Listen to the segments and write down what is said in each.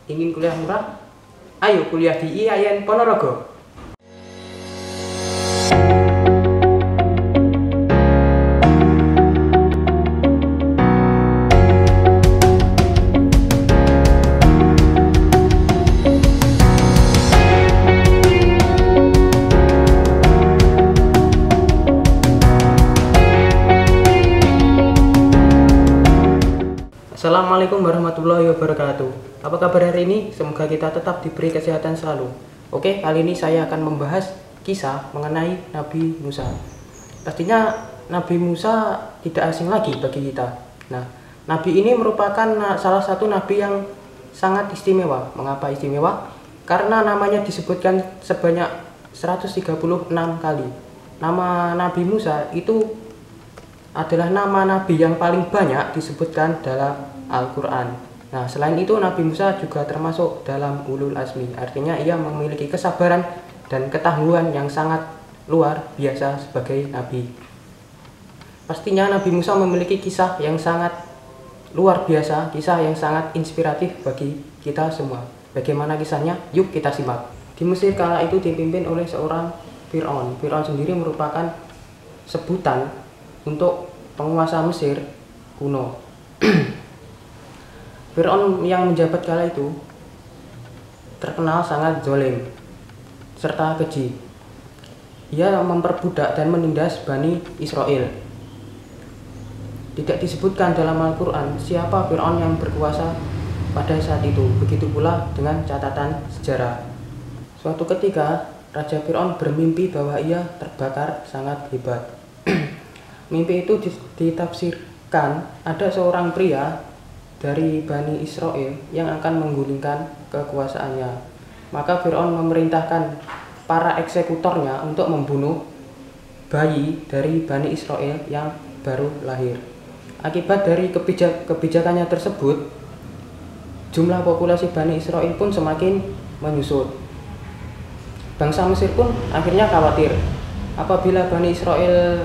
Ingin kuliah murah? Ayo kuliah di IAIN Ponorogo. Assalamualaikum warahmatullahi wabarakatuh. Apa kabar hari ini? Semoga kita tetap diberi kesehatan selalu. Oke, kali ini saya akan membahas kisah mengenai Nabi Musa. Pastinya Nabi Musa tidak asing lagi bagi kita. Nah, Nabi ini merupakan salah satu Nabi yang sangat istimewa. Mengapa istimewa? Karena namanya disebutkan sebanyak 136 kali. Nama Nabi Musa itu adalah nama Nabi yang paling banyak disebutkan dalam Al-Quran. Nah, selain itu Nabi Musa juga termasuk dalam ulul azmi. Artinya ia memiliki kesabaran dan ketangguhan yang sangat luar biasa sebagai Nabi. Pastinya Nabi Musa memiliki kisah yang sangat luar biasa, kisah yang sangat inspiratif bagi kita semua. Bagaimana kisahnya? Yuk kita simak. Di Mesir kala itu dipimpin oleh seorang Fir'aun. Fir'aun sendiri merupakan sebutan untuk penguasa Mesir kuno. Fir'aun yang menjabat kala itu terkenal sangat zalim serta keji. Ia memperbudak dan menindas Bani Israel. Tidak disebutkan dalam Al-Quran siapa Fir'aun yang berkuasa pada saat itu. Begitu pula dengan catatan sejarah. Suatu ketika Raja Fir'aun bermimpi bahwa ia terbakar sangat hebat. Mimpi itu ditafsirkan ada seorang pria dari Bani Israel yang akan menggulingkan kekuasaannya. Maka Fir'aun memerintahkan para eksekutornya untuk membunuh bayi dari Bani Israel yang baru lahir. Akibat dari kebijakannya tersebut, jumlah populasi Bani Israel pun semakin menyusut. Bangsa Mesir pun akhirnya khawatir apabila Bani Israel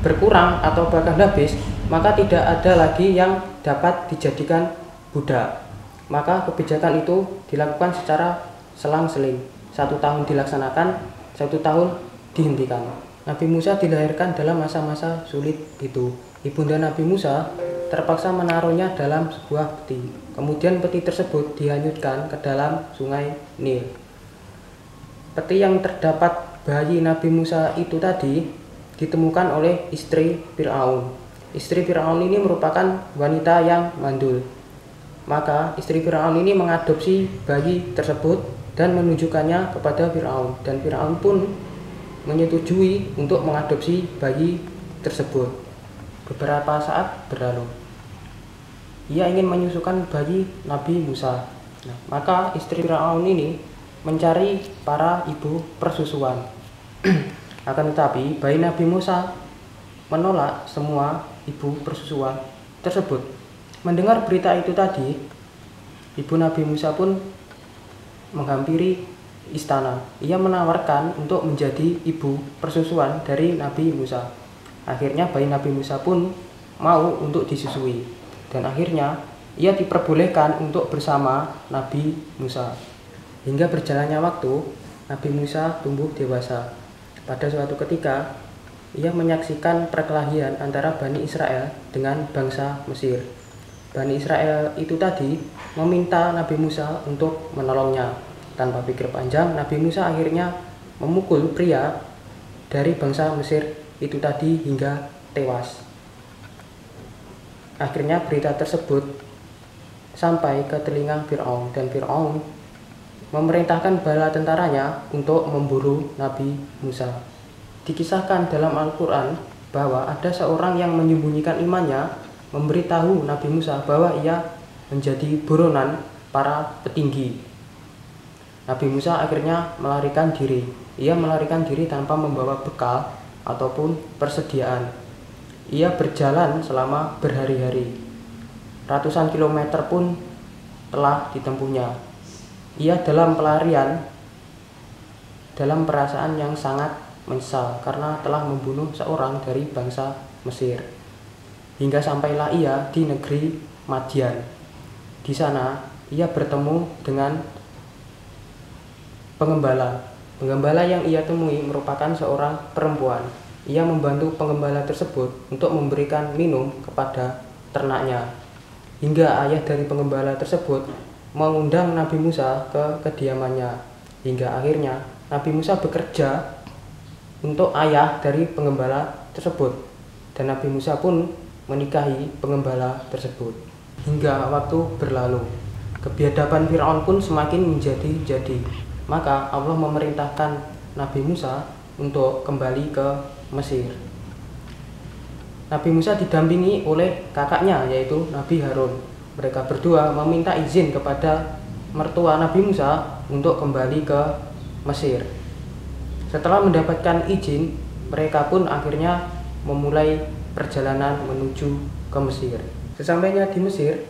berkurang atau bahkan habis, maka tidak ada lagi yang dapat dijadikan budak. Maka kebijakan itu dilakukan secara selang-seling. 1 tahun dilaksanakan, 1 tahun dihentikan. Nabi Musa dilahirkan dalam masa-masa sulit itu. Ibunda Nabi Musa terpaksa menaruhnya dalam sebuah peti. Kemudian peti tersebut dihanyutkan ke dalam sungai Nil. Peti yang terdapat bayi Nabi Musa itu tadi ditemukan oleh istri Fir'aun. Istri Fir'aun ini merupakan wanita yang mandul. Maka istri Fir'aun ini mengadopsi bayi tersebut dan menunjukkannya kepada Fir'aun. Dan Fir'aun pun menyetujui untuk mengadopsi bayi tersebut. Beberapa saat berlalu. Ia ingin menyusukan bayi Nabi Musa. Nah, maka istri Fir'aun ini mencari para ibu persusuan. Akan tetapi bayi Nabi Musa menolak semua ibu persusuan tersebut. Mendengar berita itu tadi, ibu Nabi Musa pun menghampiri istana. Ia menawarkan untuk menjadi ibu persusuan dari Nabi Musa. Akhirnya bayi Nabi Musa pun mau untuk disusui. Dan akhirnya ia diperbolehkan untuk bersama Nabi Musa. Hingga berjalannya waktu, Nabi Musa tumbuh dewasa. Pada suatu ketika, ia menyaksikan perkelahian antara Bani Israel dengan bangsa Mesir. Bani Israel itu tadi meminta Nabi Musa untuk menolongnya. Tanpa pikir panjang, Nabi Musa akhirnya memukul pria dari bangsa Mesir itu tadi hingga tewas. Akhirnya berita tersebut sampai ke telinga Fir'aun, dan Fir'aun memerintahkan bala tentaranya untuk memburu Nabi Musa. Dikisahkan dalam Al-Quran bahwa ada seorang yang menyembunyikan imannya memberitahu Nabi Musa bahwa ia menjadi buronan para petinggi. Nabi Musa akhirnya melarikan diri. Ia melarikan diri tanpa membawa bekal ataupun persediaan. Ia berjalan selama berhari-hari. Ratusan kilometer pun telah ditempuhnya. Ia dalam pelarian, dalam perasaan yang sangat menyesal karena telah membunuh seorang dari bangsa Mesir. Hingga sampailah ia di negeri Madian. Di sana ia bertemu dengan pengembala. Pengembala yang ia temui merupakan seorang perempuan. Ia membantu pengembala tersebut untuk memberikan minum kepada ternaknya. Hingga ayah dari pengembala tersebut mengundang Nabi Musa ke kediamannya. Hingga akhirnya Nabi Musa bekerja untuk ayah dari pengembala tersebut. Dan Nabi Musa pun menikahi pengembala tersebut. Hingga waktu berlalu, kebiadaban Fir'aun pun semakin menjadi-jadi. Maka Allah memerintahkan Nabi Musa untuk kembali ke Mesir. Nabi Musa didampingi oleh kakaknya yaitu Nabi Harun. Mereka berdua meminta izin kepada mertua Nabi Musa untuk kembali ke Mesir. Setelah mendapatkan izin, mereka pun akhirnya memulai perjalanan menuju ke Mesir. Sesampainya di Mesir,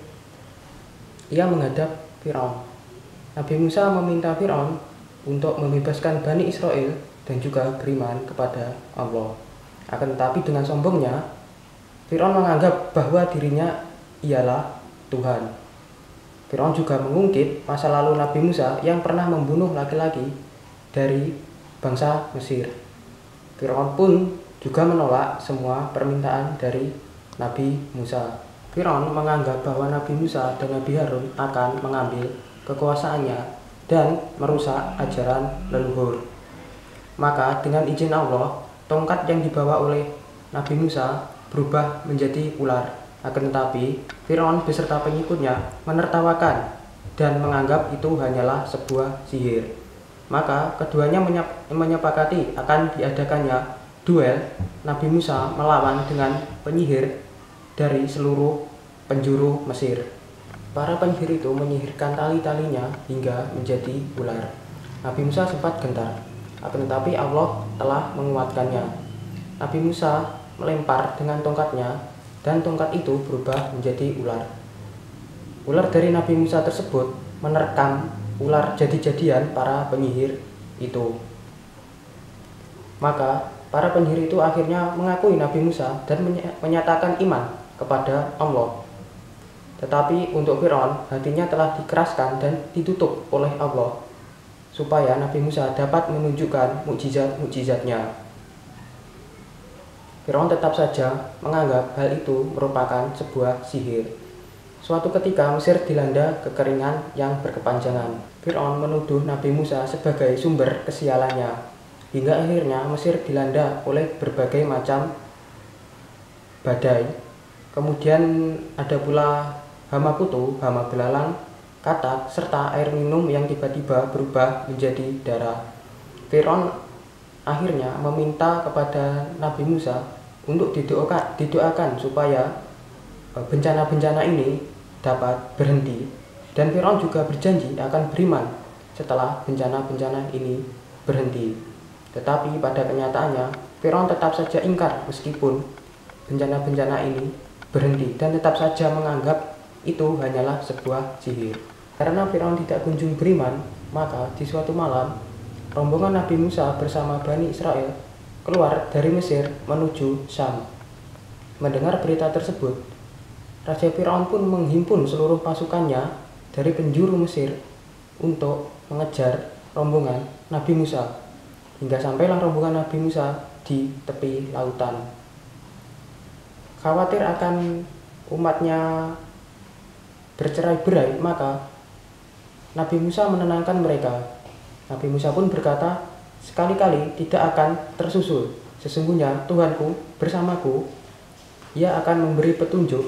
ia menghadap Fir'aun. Nabi Musa meminta Fir'aun untuk membebaskan Bani Israel dan juga beriman kepada Allah. Akan tetapi dengan sombongnya, Fir'aun menganggap bahwa dirinya ialah Tuhan. Fir'aun juga mengungkit masa lalu Nabi Musa yang pernah membunuh laki-laki dari bangsa Mesir. Fir'aun pun juga menolak semua permintaan dari Nabi Musa. Fir'aun menganggap bahwa Nabi Musa dan Nabi Harun akan mengambil kekuasaannya dan merusak ajaran leluhur. Maka dengan izin Allah, tongkat yang dibawa oleh Nabi Musa berubah menjadi ular. Akan tetapi Fir'aun beserta pengikutnya menertawakan dan menganggap itu hanyalah sebuah sihir. Maka keduanya menyepakati akan diadakannya duel Nabi Musa melawan dengan penyihir dari seluruh penjuru Mesir. Para penyihir itu menyihirkan tali-talinya hingga menjadi ular. Nabi Musa sempat gentar, akan tetapi Allah telah menguatkannya. Nabi Musa melempar dengan tongkatnya dan tongkat itu berubah menjadi ular. Ular dari Nabi Musa tersebut menerkam ular jadi-jadian para penyihir itu. Maka para penyihir itu akhirnya mengakui Nabi Musa dan menyatakan iman kepada Allah. Tetapi untuk Fir'aun, hatinya telah dikeraskan dan ditutup oleh Allah supaya Nabi Musa dapat menunjukkan mukjizat-mukjizatnya. Fir'aun tetap saja menganggap hal itu merupakan sebuah sihir. Suatu ketika Mesir dilanda kekeringan yang berkepanjangan. Fir'aun menuduh Nabi Musa sebagai sumber kesialannya. Hingga akhirnya Mesir dilanda oleh berbagai macam badai. Kemudian ada pula hama kutu, hama belalang, katak, serta air minum yang tiba-tiba berubah menjadi darah. Fir'aun akhirnya meminta kepada Nabi Musa untuk didoakan supaya bencana-bencana ini dapat berhenti. Dan Fir'aun juga berjanji akan beriman setelah bencana-bencana ini berhenti. Tetapi pada kenyataannya Fir'aun tetap saja ingkar meskipun bencana-bencana ini berhenti dan tetap saja menganggap itu hanyalah sebuah sihir. Karena Fir'aun tidak kunjung beriman, maka di suatu malam rombongan Nabi Musa bersama Bani Israel keluar dari Mesir menuju Syam. Mendengar berita tersebut, Raja Fir'aun pun menghimpun seluruh pasukannya dari penjuru Mesir untuk mengejar rombongan Nabi Musa. Hingga sampailah rombongan Nabi Musa di tepi lautan. Khawatir akan umatnya bercerai-berai, maka Nabi Musa menenangkan mereka. Nabi Musa pun berkata, sekali-kali tidak akan tersusul. Sesungguhnya Tuhanku bersamaku, Ia akan memberi petunjuk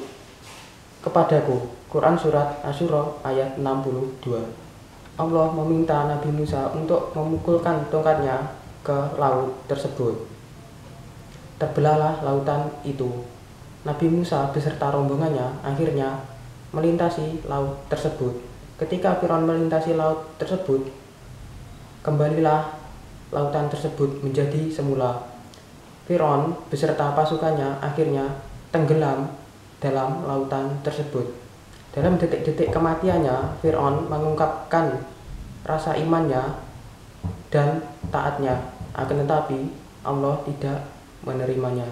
kepadaku. Quran Surat Asy-Syura ayat 62. Allah meminta Nabi Musa untuk memukulkan tongkatnya ke laut tersebut. Terbelahlah lautan itu. Nabi Musa beserta rombongannya akhirnya melintasi laut tersebut. Ketika Fir'aun melintasi laut tersebut, kembalilah lautan tersebut menjadi semula. Fir'aun beserta pasukannya akhirnya tenggelam dalam lautan tersebut. Dalam detik-detik kematiannya, Fir'aun mengungkapkan rasa imannya dan taatnya. Akan tetapi Allah tidak menerimanya.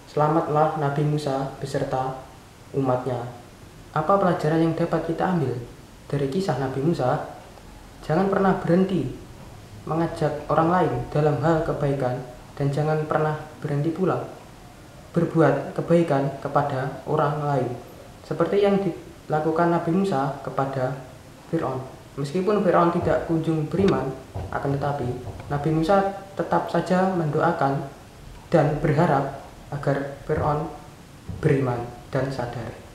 Selamatlah Nabi Musa beserta umatnya. Apa pelajaran yang dapat kita ambil dari kisah Nabi Musa, jangan pernah berhenti mengajak orang lain dalam hal kebaikan dan jangan pernah berhenti pula berbuat kebaikan kepada orang lain. Seperti yang dilakukan Nabi Musa kepada Fir'aun. Meskipun Fir'aun tidak kunjung beriman, akan tetapi Nabi Musa tetap saja mendoakan dan berharap agar Fir'aun beriman dan sadar.